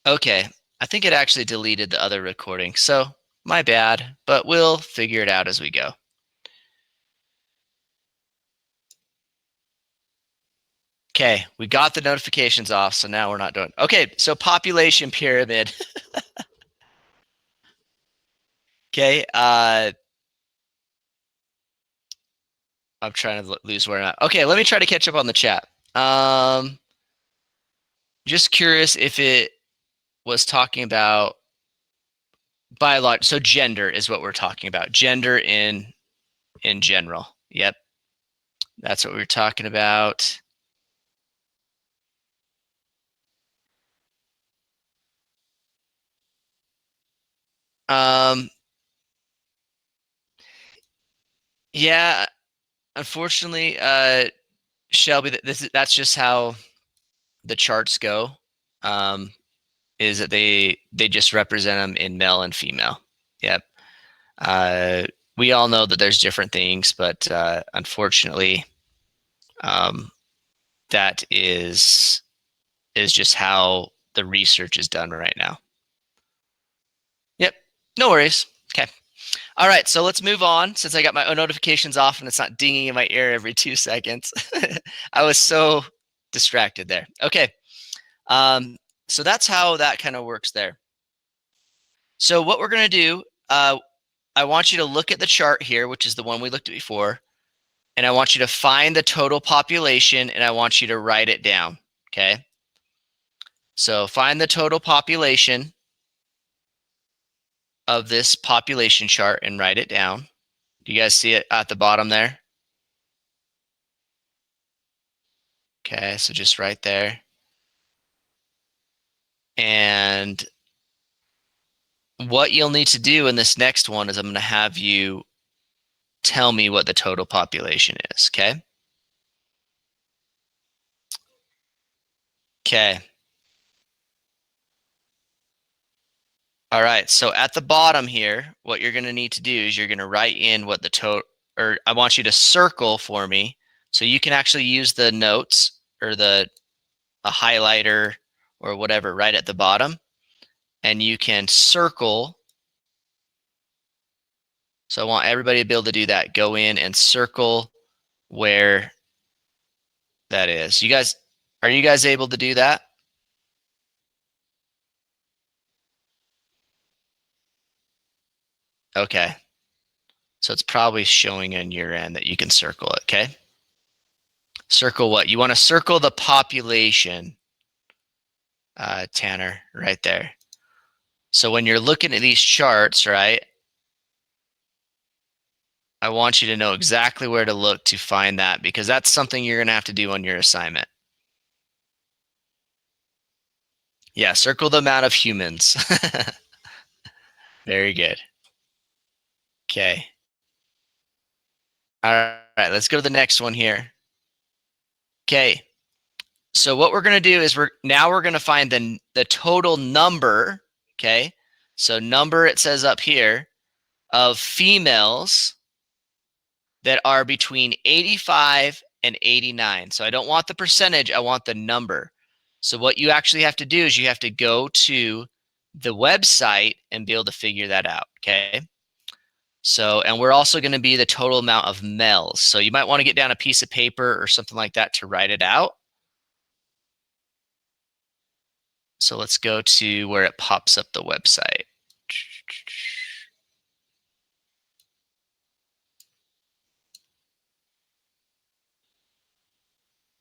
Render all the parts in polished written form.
Okay, I think it actually deleted the other recording, so my bad, but we'll figure it out as we go. Okay, we got the notifications off, so now we're not doing. Okay, so population pyramid. Okay, I'm trying to lose where I'm at. Okay, let me try to catch up on the chat. Just curious if it was talking about biological. So gender is what we're talking about. Gender in general. Yep, that's what we were talking about. Um, yeah, unfortunately, Shelby, that's just how the charts go. Is that they just represent them in male and female. Yep. Uh, we all know that there's different things, but unfortunately, um, that is just how the research is done right now. Yep. No worries. Okay. All right. So let's move on. Since I got my own notifications off and it's not dinging in my ear every 2 seconds, I was so distracted there. Okay. So that's how that kind of works there. So what we're going to do, I want you to look at the chart here, which is the one we looked at before, and I want you to find the total population and I want you to write it down. Okay. So find the total population of this population chart and write it down. Do you guys see it at the bottom there? Okay, so just right there. And what you'll need to do in this next one is I'm going to have you tell me what the total population is, okay? Okay. All right, so at the bottom here, what you're going to need to do is you're going to write in what the total, or I want you to circle for me, so you can actually use the notes or a highlighter or whatever right at the bottom, and you can circle. So I want everybody to be able to do that. Go in and circle where that is. Are you guys able to do that? Okay. So it's probably showing on your end that you can circle it, okay? Circle what? You want to circle the population, Tanner, right there. So when you're looking at these charts, right, I want you to know exactly where to look to find that, because that's something you're going to have to do on your assignment. Yeah, circle the amount of humans. Very good. Okay. All right, let's go to the next one here. Okay. So what we're going to do is we're going to find the total number, okay? So number, it says up here, of females that are between 85 and 89. So I don't want the percentage, I want the number. So what you actually have to do is you have to go to the website and be able to figure that out, okay? So, and we're also going to be the total amount of males. So you might want to get down a piece of paper or something like that to write it out. So let's go to where it pops up the website.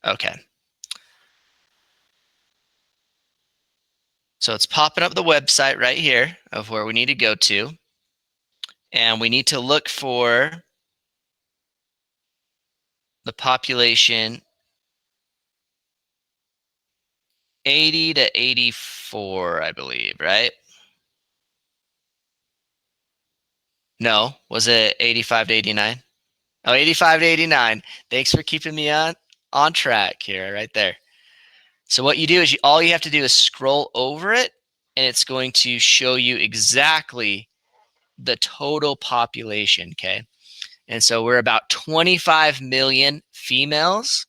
Okay. So it's popping up the website right here of where we need to go to. And we need to look for the population 80 to 84, I believe, right? No, was it 85 to 89? Oh, 85 to 89. Thanks for keeping me on track here, right there. So what you do is all you have to do is scroll over it, and it's going to show you exactly the total population, okay? And so we're about 25 million females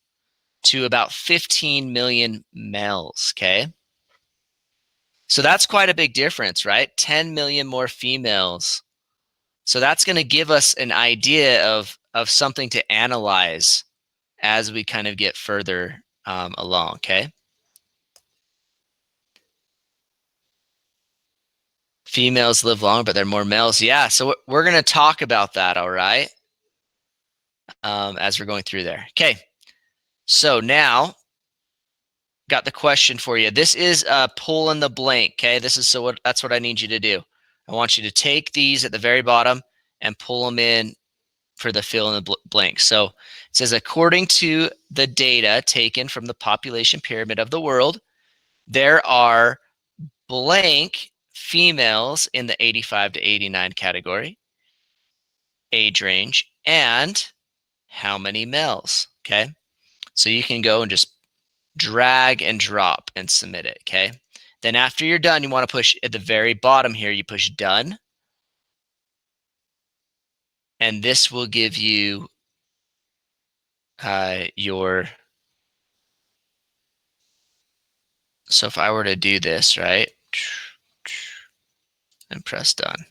to about 15 million males, okay? So that's quite a big difference, right? 10 million more females. So that's going to give us an idea of something to analyze as we kind of get further along, okay? Females live longer, but they're more males. Yeah, so we're going to talk about that, all right, as we're going through there. Okay, so now got the question for you. This is pull in the blank, okay? This is that's what I need you to do. I want you to take these at the very bottom and pull them in for the fill in the blank. So it says, according to the data taken from the population pyramid of the world, there are blank females in the 85 to 89 category, age range, and how many males, okay? So you can go and just drag and drop and submit it, okay? Then after you're done, you want to push at the very bottom here, you push done. And this will give you your, so if I were to do this, right? And press done.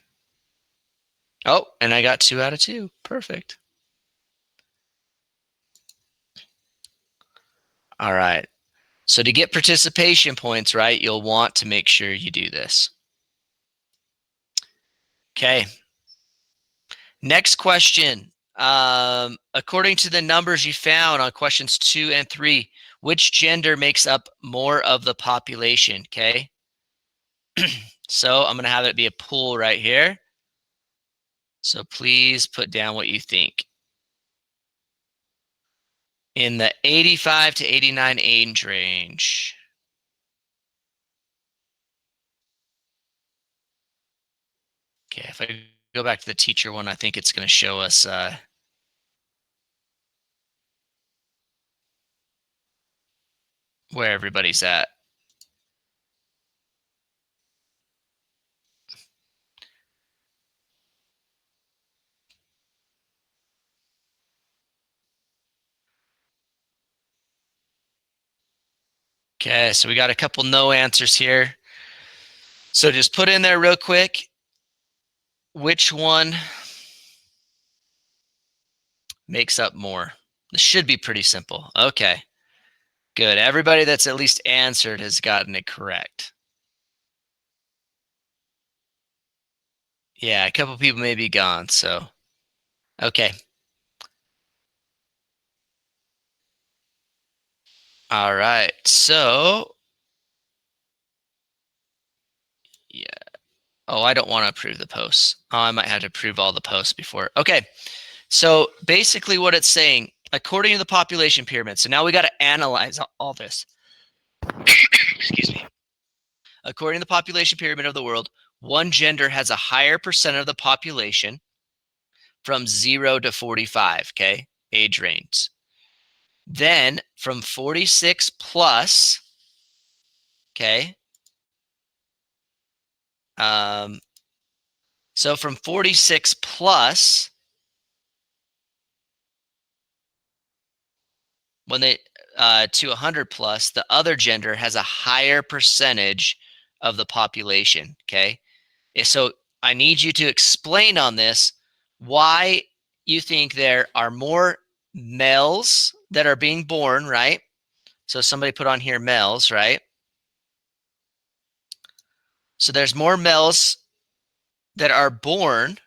Oh, and I got 2 out of 2. Perfect. All right. So to get participation points, right, you'll want to make sure you do this. Okay. Next question. According to the numbers you found on questions 2 and 3, which gender makes up more of the population? Okay. So I'm going to have it be a pool right here. So please put down what you think. In the 85 to 89 age range. Okay, if I go back to the teacher one, I think it's going to show us where everybody's at. Okay, so we got a couple no answers here. So just put in there real quick, which one makes up more? This should be pretty simple. Okay, good. Everybody that's at least answered has gotten it correct. Yeah, a couple people may be gone, so okay. All right, so yeah. Oh, I don't want to approve the posts. Oh, I might have to approve all the posts before. Okay, so basically what it's saying, according to the population pyramid, so now we got to analyze all this. Excuse me. According to the population pyramid of the world, one gender has a higher percent of the population from 0 to 45, okay, age range. Then from 46 plus, okay, so from 46 plus, when they to 100 plus, the other gender has a higher percentage of the population, okay? So I need you to explain on this why you think there are more males that are being born, right? So somebody put on here males, right? So there's more males that are born,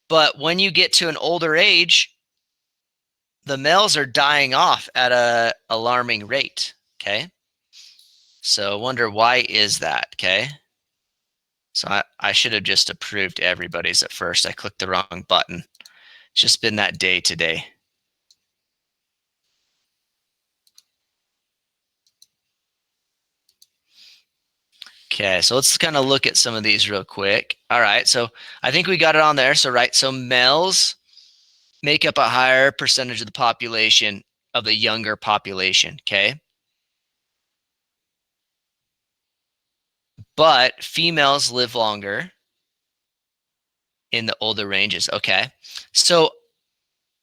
but when you get to an older age, the males are dying off at a alarming rate, okay? So I wonder why is that, okay? So I should have just approved everybody's at first. I clicked the wrong button. It's just been that day today. Okay, so let's kind of look at some of these real quick. All right, so I think we got it on there. So right, so males make up a higher percentage of the population of the younger population, okay? But females live longer in the older ranges, okay? So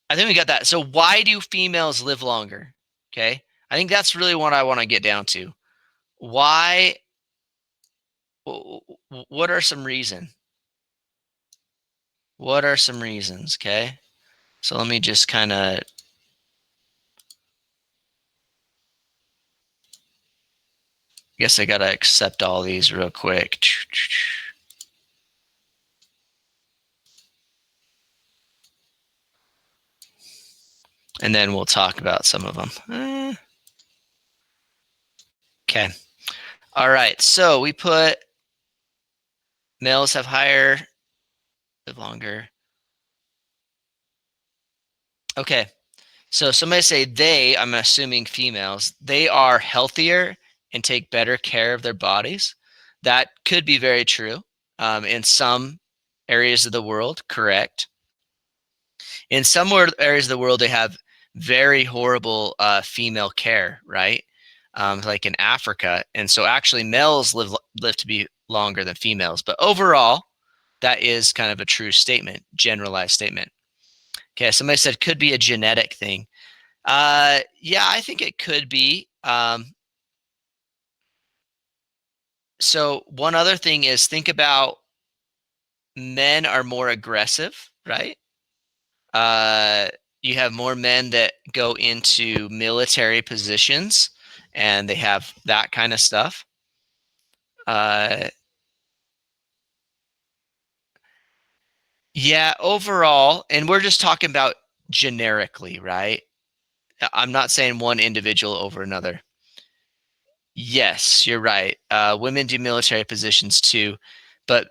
I think we got that. So why do females live longer? Okay, I think that's really what I want to get down to. Why What are some What are some reasons? Okay. So let me just kind of, guess I got to accept all these real quick. And then we'll talk about some of them. Okay. All right. So we put males have higher, live longer. Okay. So somebody say they, I'm assuming females, they are healthier and take better care of their bodies. That could be very true. In some areas of the world, correct. In some areas of the world, they have very horrible female care, right? Like in Africa. And so actually males live to be longer than females. But overall, that is kind of a true statement, generalized statement. Okay, somebody said could be a genetic thing. Yeah, I think it could be. So one other thing is think about men are more aggressive, right? Uh, you have more men that go into military positions and they have that kind of stuff. Uh, yeah, overall, and we're just talking about generically, right? I'm not saying one individual over another. Yes, you're right. Women do military positions too. But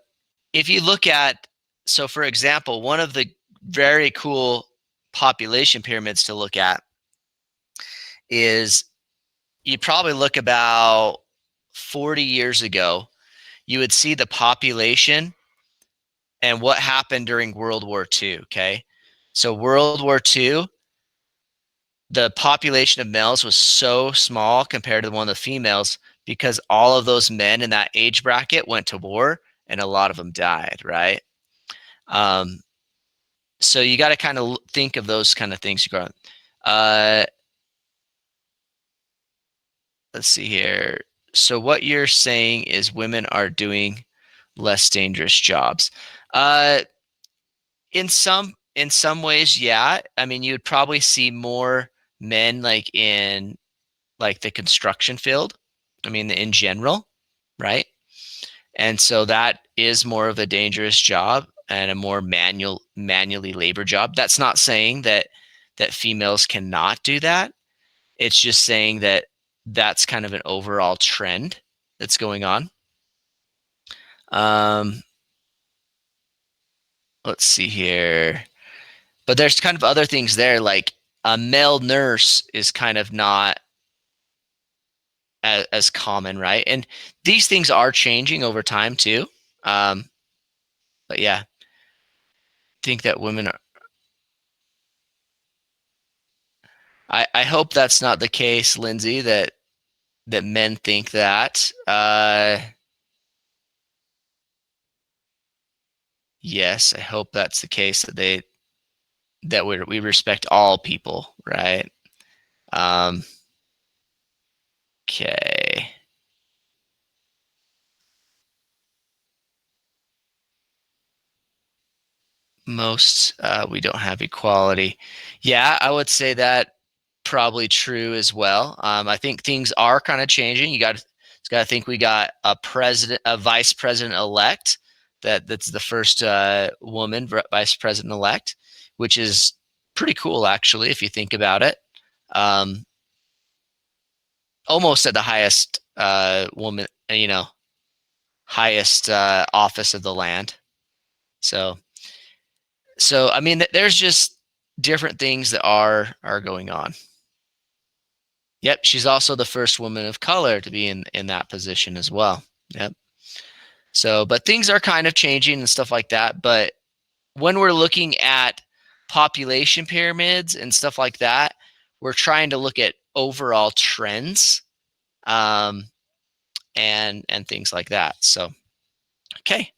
if you look at, so for example, one of the very cool population pyramids to look at is you probably look about 40 years ago, you would see the population and what happened during World War II. Okay. So, World War II, the population of males was so small compared to the one of the females because all of those men in that age bracket went to war and a lot of them died, right? Um, so you got to kind of think of those kind of things. Uh, let's see here. So what you're saying is women are doing less dangerous jobs. Uh, in some ways, yeah. I mean, you'd probably see more men like in like the construction field. I mean, in general, right? And so that is more of a dangerous job and a more manually labor job. That's not saying that females cannot do that. It's just saying that that's kind of an overall trend that's going on. Um, let's see here. But there's kind of other things there, like a male nurse is kind of not as common, right? And these things are changing over time too. Um, but yeah, I think that women are. I hope that's not the case, Lindsay. That men think that. Yes, I hope that's the case. That we respect all people, right? Um, okay. Most we don't have equality. Yeah, I would say that probably true as well. I think things are kind of changing. You got to think we got a vice president elect. That's the first woman vice president elect, which is pretty cool actually if you think about it. Um, almost at the highest woman, highest office of the land. So I mean, there's just different things that are going on. Yep, she's also the first woman of color to be in that position as well. Yep. So, but things are kind of changing and stuff like that. But when we're looking at population pyramids and stuff like that, we're trying to look at overall trends, um, and things like that. So, okay,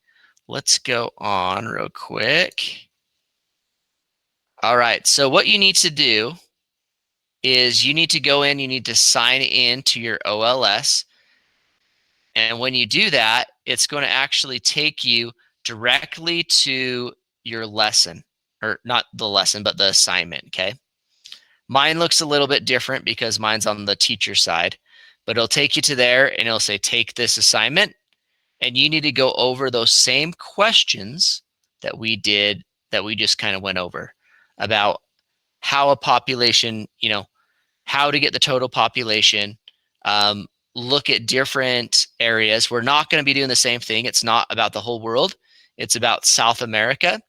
let's go on real quick. All right. So, what you need to do is you need to go in, you need to sign in to your OLS. And when you do that, it's going to actually take you directly to your lesson, or not the lesson, but the assignment, okay? Mine looks a little bit different because mine's on the teacher side, but it'll take you to there and it'll say, take this assignment. And you need to go over those same questions that we did, that we just kind of went over about how a population, how to get the total population, um, look at different areas. We're not going to be doing the same thing. It's not about the whole world. It's about South America.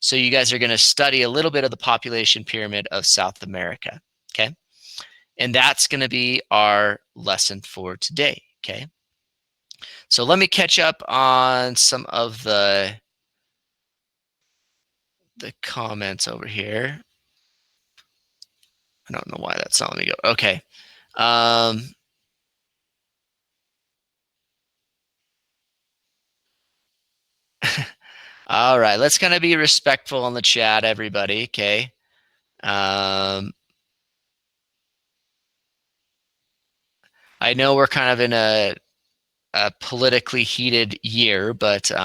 So you guys are going to study a little bit of the population pyramid of South America. Okay. And that's going to be our lesson for today. Okay. So let me catch up on some of the comments over here. I don't know why that's not letting me go. Okay. All right. Let's kind of be respectful on the chat, everybody. Okay. I know we're kind of in a politically heated year, but we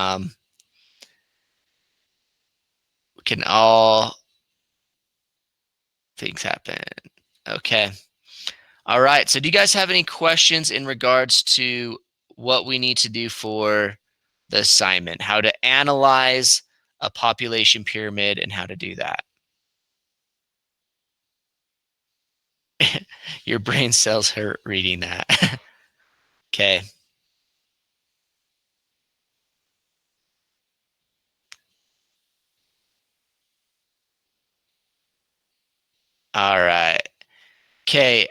can all things happen. Okay. All right. So do you guys have any questions in regards to what we need to do for the assignment, how to analyze a population pyramid and how to do that? Your brain cells hurt reading that. Okay. All right. Okay.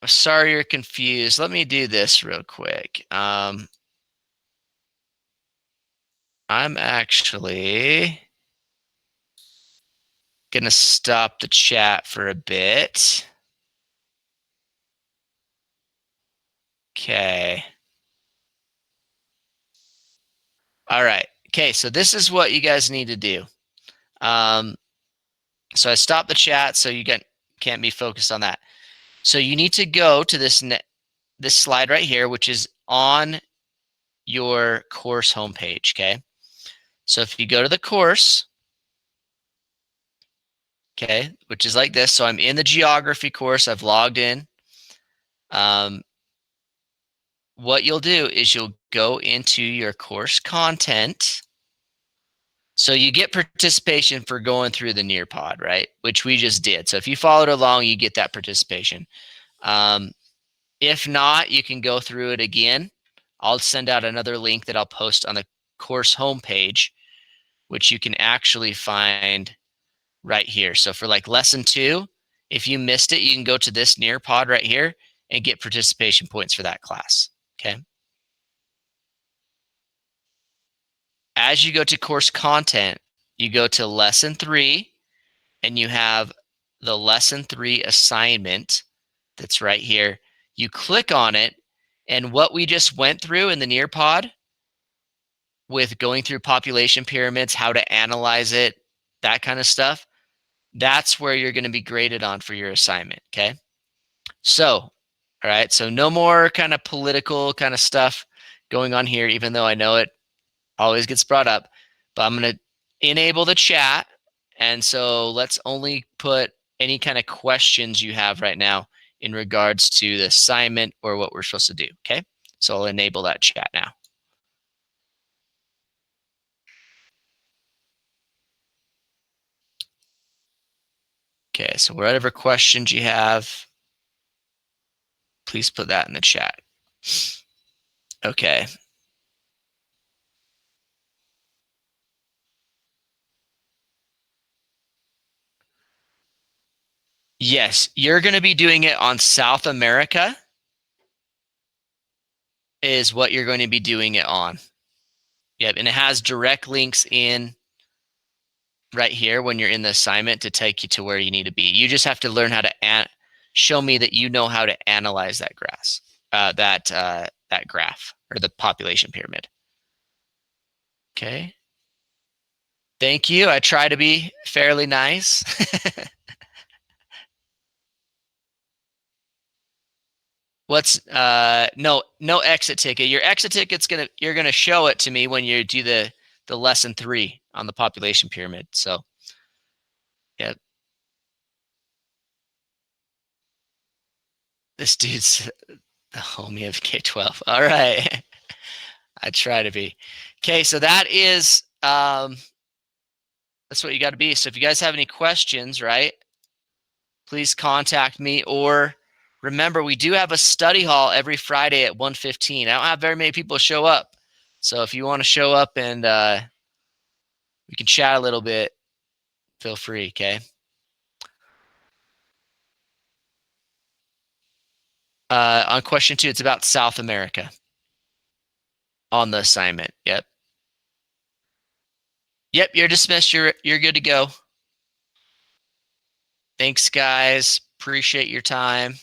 Sorry you're confused. Let me do this real quick. I'm actually gonna stop the chat for a bit. Okay. All right. Okay, so this is what you guys need to do. So I stopped the chat so you can't be focused on that. So you need to go to this slide right here, which is on your course homepage, okay? So if you go to the course, okay, which is like this. So I'm in the geography course. I've logged in. What you'll do is you'll go into your course content. So you get participation for going through the Nearpod, right? Which we just did. So if you followed along, you get that participation. If not, you can go through it again. I'll send out another link that I'll post on the course homepage, which you can actually find right here. So for like lesson 2, if you missed it, you can go to this Nearpod right here and get participation points for that class. Okay. As you go to course content, you go to lesson 3 and you have the lesson 3 assignment that's right here. You click on it, and what we just went through in the Nearpod with going through population pyramids, how to analyze it, that kind of stuff, that's where you're going to be graded on for your assignment. Okay. So, all right. So no more kind of political kind of stuff going on here, even though I know it always gets brought up, but I'm going to enable the chat. And so let's only put any kind of questions you have right now in regards to the assignment or what we're supposed to do. Okay. So I'll enable that chat now. Okay. So whatever questions you have, please put that in the chat. Okay. Yes, you're going to be doing it on South America is what you're going to be doing it on. Yep, and it has direct links in right here when you're in the assignment to take you to where you need to be. You just have to learn how to show me that you know how to analyze that that graph or the population pyramid. Okay. Thank you. I try to be fairly nice. What's no exit ticket. Your exit ticket's you're gonna show it to me when you do the lesson 3 on the population pyramid. So yeah, this dude's the homie of K-12. All right. I try to be. Okay, so that's what you got to be. So if you guys have any questions, right, please contact me, or remember, we do have a study hall every Friday at 1:15. I don't have very many people show up. So if you want to show up and we can chat a little bit, feel free, okay? On question 2, it's about South America on the assignment. Yep. Yep, you're dismissed. You're good to go. Thanks, guys. Appreciate your time.